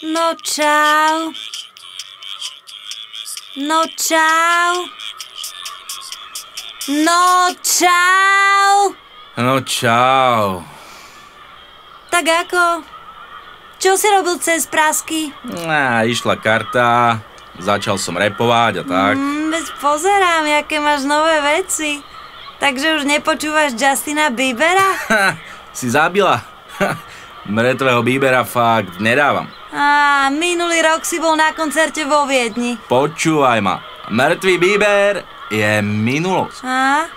No čau. No čau. No čau. No čau. Tak ako? Čo si robil cez prasky? Išla karta, začal som repovať a tak. Veď pozerám, aké máš nové veci. Takže už nepočúvaš Justina Biebera? Si zabila. Mŕtvého Biebera fakt nedávam. Minulý rok si bol na koncerte vo Viedni. Počúvaj ma, mŕtvý Bieber je minulosť.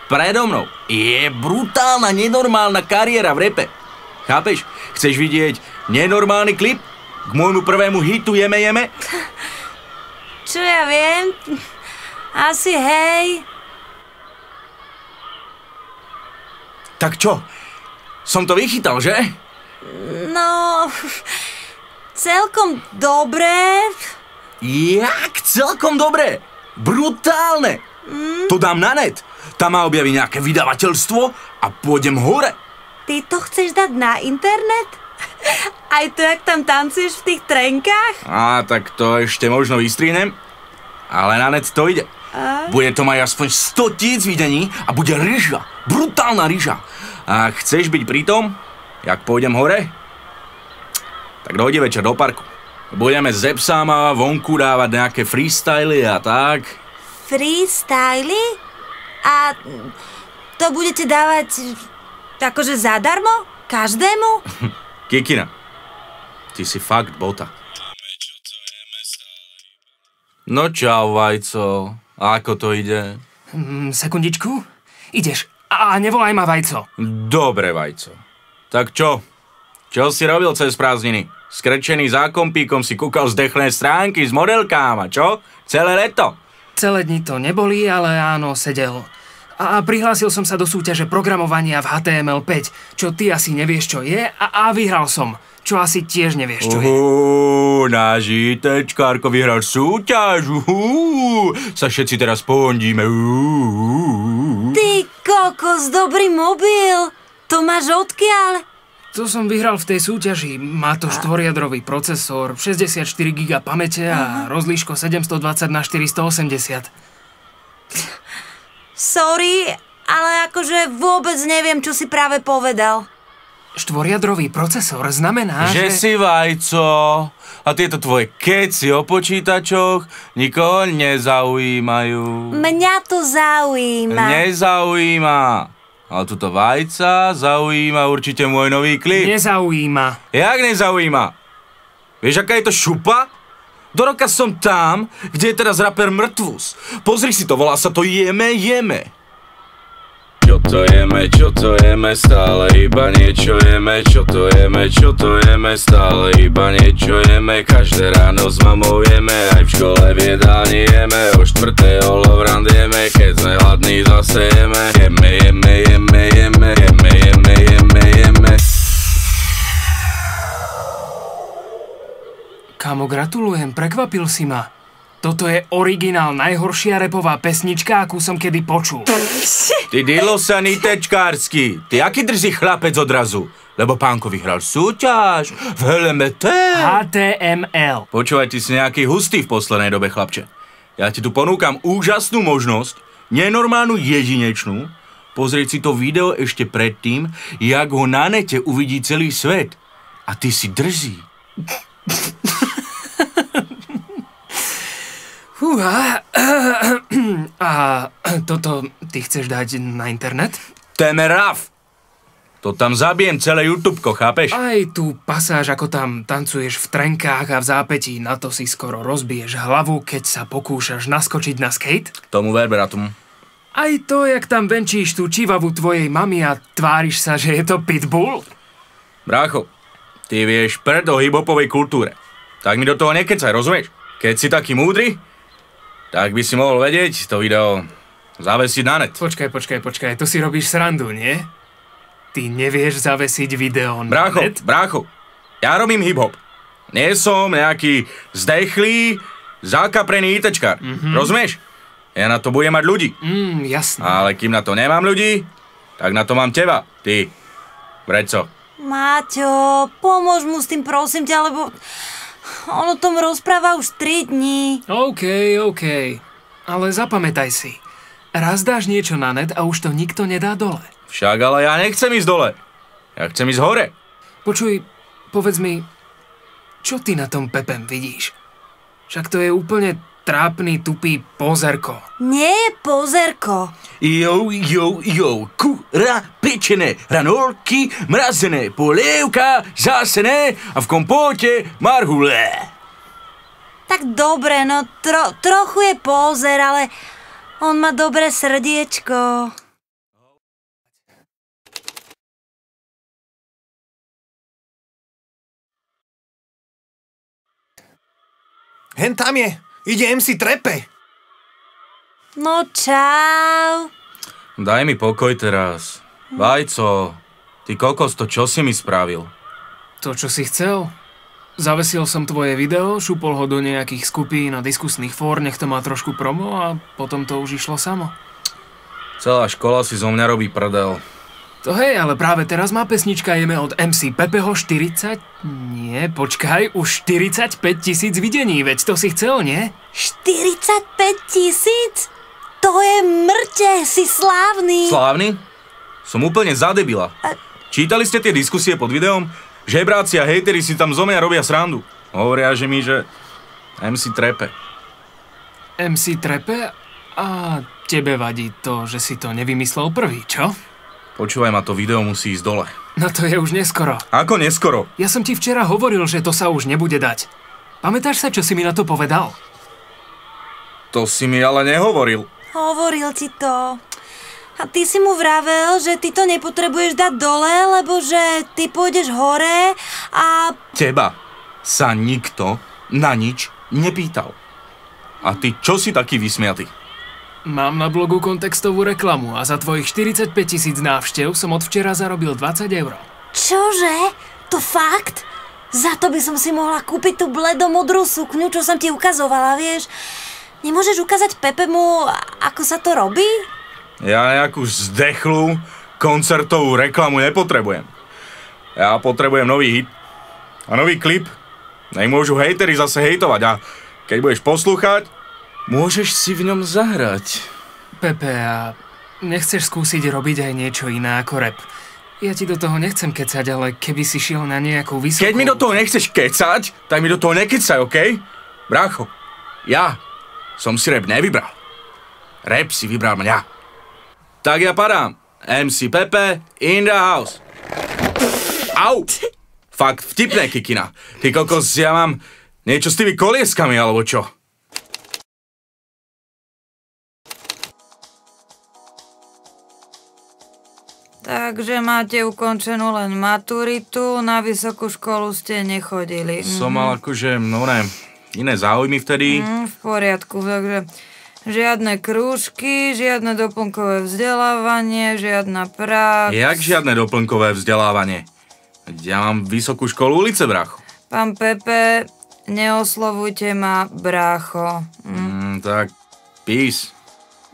Predo mnou je brutálna, nenormálna kariéra v repe. Chápeš? Chceš vidieť nenormálny klip k môjmu prvému hitu Jeme Jeme? Čo ja viem? Asi hej. Tak čo? Som to vychytal, že? No, celkom dobre. Jak celkom dobre? Brutálne. To dám na net. Tam ma objaví nejaké vydavateľstvo a pôjdem hore. Ty to chceš dať na internet? Aj to, jak tam tancuješ v tých trenkách? Tak to ešte možno vystrihnem. Ale na net to ide. Bude to mať aspoň 100 000 videní a bude ryža. Brutálna ryža. A chceš byť pri tom, jak pôjdem hore? Tak dojde večer do parku. Budeme s zepsáma vonku dávať nejaké freestyly a tak. Freestyly? A to budete dávať akože zadarmo? Každému? Kikina, ty si fakt bota. No čau, Vajco. Ako to ide? Sekundičku. Ideš. A nevolaj ma, Vajco. Dobre, Vajco. Tak čo? Čo si robil cez prázdniny? Skrčený za kompíkom si kúkal zdechlé stránky s modelkám a čo? Celé leto? Celé dni to neboli, ale áno, sedel. A prihlásil som sa do súťaže programovania v HTML5, čo ty asi nevieš, čo je, a vyhral som, čo asi tiež nevieš, čo je. Náš ITčkárko vyhral súťaž, sa všetci teraz pohondíme. Ty kokos, dobrý mobil, to máš odkiaľ? To som vyhral v tej súťaži, má to štvoriadrový procesor, 64 GB pamäte a rozlíško 720 na 480. Sorry, ale akože vôbec neviem, čo si práve povedal. Štvoriadrový procesor znamená, že si Vajco a tieto tvoje keci o počítačoch nikoho nezaujímajú. Mňa to zaujíma. Nezaujíma. Ale tuto Vajca zaujíma určite môj nový klip. Nezaujíma. Jak nezaujíma? Vieš, aká je to šupa? Do roka som tam, kde je teraz raper Mrtvus. Pozri si to, volá sa to Jeme Jeme. Čo to jeme, stále iba niečo jeme. Čo to jeme, stále iba niečo jeme. Každé ráno s mamou jeme, aj v škole v jedálni jeme. O 4:00 holovrand jeme, keď sme hladní zase jeme. Jeme. Kámo, gratulujem, prekvapil si ma. Toto je originál najhoršia repová pesnička, akú som kedy počul. Ty dilosaný tečkársky, ty aký drzý chlapec odrazu? Lebo pánko vyhral súťaž v LMT. HTML. Počúvaj, ty si nejaký hustý v poslednej dobe, chlapče. Ja ti tu ponúkam úžasnú možnosť, nenormálnu jedinečnú, pozrieť si to video ešte predtým, jak ho na nete uvidí celý svet. A ty si drzý. A toto ty chceš dať na internet? Temeraf! To tam zabijem celé YouTubeko, chápeš? Aj tú pasáž, ako tam tancuješ v trenkách a v zápätí, na to si skoro rozbiješ hlavu, keď sa pokúšaš naskočiť na skate? Tomu ver, bratum. Aj to, jak tam venčíš tú čivavu tvojej mamy a tváriš sa, že je to pitbull? Brácho, ty vieš prd o hip-hopovej kultúre. Tak mi do toho nekecaj, rozumieš? Keď si taký múdry, tak by si mohol vedieť to video zavesiť na net. Počkaj, tu si robíš srandu, nie? Ty nevieš zavesiť video na net? Brácho, ja robím hip-hop. Nie som nejaký zdechlý, zakaprený ITčkár. Rozumieš? Ja na to budem mať ľudí. Jasné. Ale kým na to nemám ľudí, tak na to mám teba, ty, vreco. Maťo, pomôž mu s tým, prosím ťa, lebo On o tom rozpráva už 3 dní. OK. Ale zapamätaj si. Raz dáš niečo na net a už to nikto nedá dole. Však ale ja nechcem ísť dole. Ja chcem ísť hore. Počuj, povedz mi, čo ty na tom Pepem vidíš? Však to je úplne trápny, tupý pozerko. Nie je pozerko. Jo, kura pečené, hranolky, mrazené, polievka, zásené a v kompóte marhule. Tak dobre, no trochu je pózer, ale on má dobré srdiečko. Hen tam je. Ide MC Trepe. No čau. Daj mi pokoj teraz. Vajco, ty kokos, to čo si mi spravil? To, čo si chcel? Zavesil som tvoje video, šupol ho do nejakých skupín a diskusných fór, nech to má trošku promo a potom to už išlo samo. Celá škola si zo mňa robí prdel. To hej, ale práve teraz má pesnička Jeme od MC Pepeho 40... Nie, počkaj, už 45 000 videní, veď to si chcel, nie? 45 000? To je mŕte, si slávny. Slávny? Som úplne zadebila. Čítali ste tie diskusie pod videom? Žebráci a hejteri si tam zo mňa robia srandu. Hovoria, že MC Trepe. MC Trepe? A tebe vadí to, že si to nevymyslel prvý, čo? Počúvaj ma, to video musí ísť dole. No to je už neskoro. Ako neskoro? Ja som ti včera hovoril, že to sa už nebude dať. Pamätáš sa, čo si mi na to povedal? To si mi ale nehovoril. Hovoril ti to. A ty si mu vravel, že ty to nepotrebuješ dať dole, lebo že ty pôjdeš hore a... Teba sa nikto na nič nepýtal. A ty čo si taký vysmiatý? Mám na blogu kontextovú reklamu a za tvojich 45 000 návštev som od včera zarobil 20 €. Čože? To fakt? Za to by som si mohla kúpiť tú bledomodrú sukňu, čo som ti ukazovala, vieš? Nemôžeš ukázať Pepemu, ako sa to robí? Ja nejakú zdechlú koncertovú reklamu nepotrebujem. Ja potrebujem nový hit a nový klip. Nemôžu hejteri zase hejtovať a keď budeš poslúchať, môžeš si v ňom zahrať. Pepe, a nechceš skúsiť robiť aj niečo iné ako rap? Ja ti do toho nechcem kecať, ale keby si šiel na nejakú vysokú... Keď mi do toho nechceš kecať, tak mi do toho nekecaj, okej? Brácho, ja som si rap nevybral. Rap si vybral mňa. Tak ja padám. MC Pepe in the house. Au! Fakt vtipné, kikina. Ty kokos, ja mám niečo s tými kolieskami, alebo čo? Takže máte ukončenú len maturitu, na vysokú školu ste nechodili. Som mal akože, iné záujmy vtedy. V poriadku, takže žiadne krúžky, žiadne doplnkové vzdelávanie, žiadna prax. Jak žiadne doplnkové vzdelávanie? Ja mám vysokú školu ulice, brácho. Pán Pepe, neoslovujte ma brácho. Tak, peace.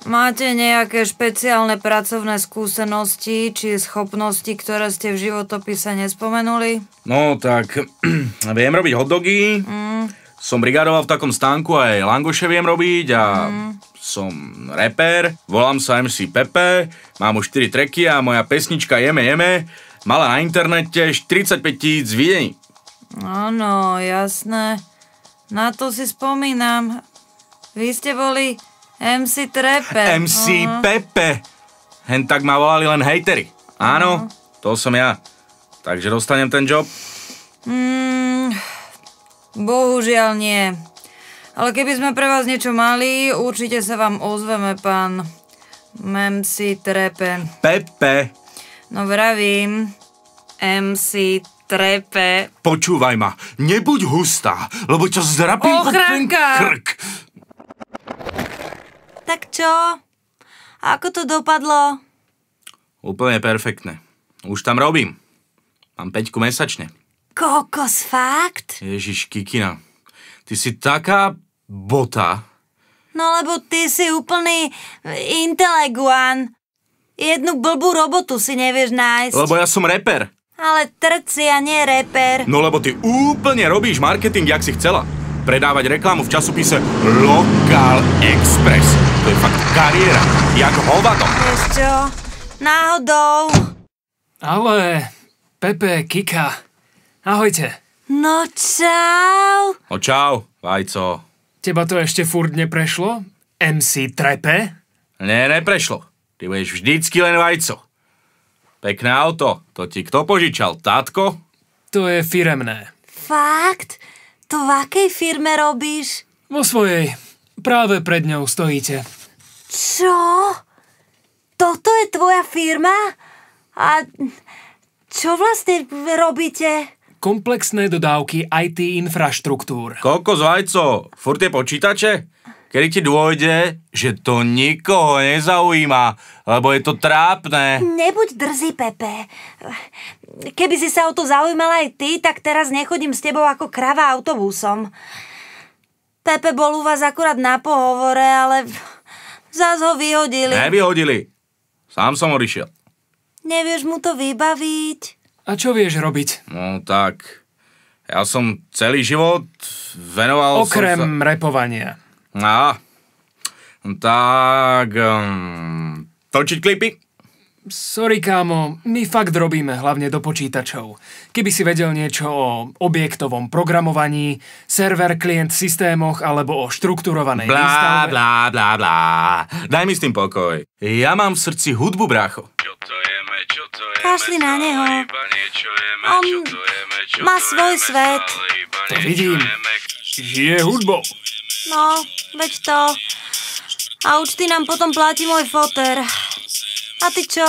Máte nejaké špeciálne pracovné skúsenosti či schopnosti, ktoré ste v životopise nespomenuli? No tak, viem robiť hotdogy, som brigádoval v takom stánku, aj langoše viem robiť a som rapper, volám sa MC Pepe, mám už 4 tracky a moja pesnička Jeme mala na internete 45 000 videní. Áno, jasné. Na to si spomínam. Vy ste boli MC Trepe. MC Pepe. Hen tak ma volali len hejteri. Áno, to som ja. Takže dostanem ten job? Bohužiaľ nie. Ale keby sme pre vás niečo mali, určite sa vám ozveme, pán MC Trepe. Pepe. No vravím, MC Trepe. Počúvaj ma, nebuď hustá, lebo ťa zdrapím po ten krk. Tak čo? Ako to dopadlo? Úplne perfektné. Už tam robím. Mám 5 mesačne. Kokos, fakt? Ježiš, kikina. Ty si taká bota. No lebo ty si úplný inteleguán. Jednu blbú robotu si nevieš nájsť. Lebo ja som reper. Ale trci a nie reper. No lebo ty úplne robíš marketing, jak si chcela. Predávať reklamu v časopise Local Express. To je fakt kariéra, jak hovado. Vieš čo? Náhodou. Ale, Pepe, Kika, ahojte. No čau. No čau, Vajco. Teba to ešte furt neprešlo? MC Trepe? Neprešlo. Ty budeš vždycky len Vajco. Pekné auto. To ti kto požičal? Tátko? To je firemné. Fakt? To v akej firme robíš? Vo svojej. Práve pred ňou stojíte. Čo? Toto je tvoja firma? A čo vlastne robíte? Komplexné dodávky IT infraštruktúr. Koľko z Vajco? Furt tie počítače? Kedy ti dôjde, že to nikoho nezaujíma, lebo je to trápne. Nebuď drzý, Pepe. Keby si sa o to zaujímala aj ty, tak teraz nechodím s tebou ako krava autobusom. Pepe bol u vás akurát na pohovore, ale zás ho vyhodili. Nevyhodili. Sám som odišiel. Nevieš mu to vybaviť? A čo vieš robiť? No tak, ja som celý život venoval Okrem som sa... repovania. Tak... točiť klipy? Sorry, kámo, my fakt robíme hlavne do počítačov. Keby si vedel niečo o objektovom programovaní, server, klient systémoch alebo o štrukturovanej výstavbe... Blá. Daj mi s tým pokoj. Ja mám v srdci hudbu, brácho. Kašli na neho. On má svoj svet. To vidím. Žije hudbou. No, veď to. A účty nám potom platí môj foter. A ty čo?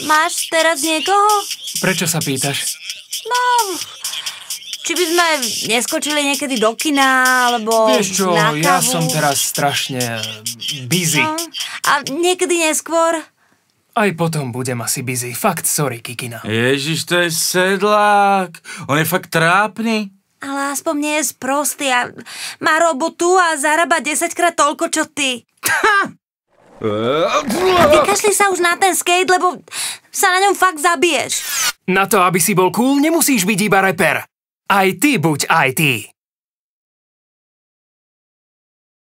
Máš teraz niekoho? Prečo sa pýtaš? No, či by sme neskočili niekedy do kina, alebo Vieš čo, na kávu? ja som teraz strašne busy. No, a niekedy neskôr? Aj potom budem asi busy. Fakt, sorry, Kikina. Ježiš, to je sedlák. On je fakt trápny. Ale aspoň nie je sprostý a má robotu a zarába 10-krát toľko, čo ty. A vykašli sa už na ten skate, lebo sa na ňom fakt zabiješ. Na to, aby si bol cool, nemusíš byť iba reper. Aj ty buď IT.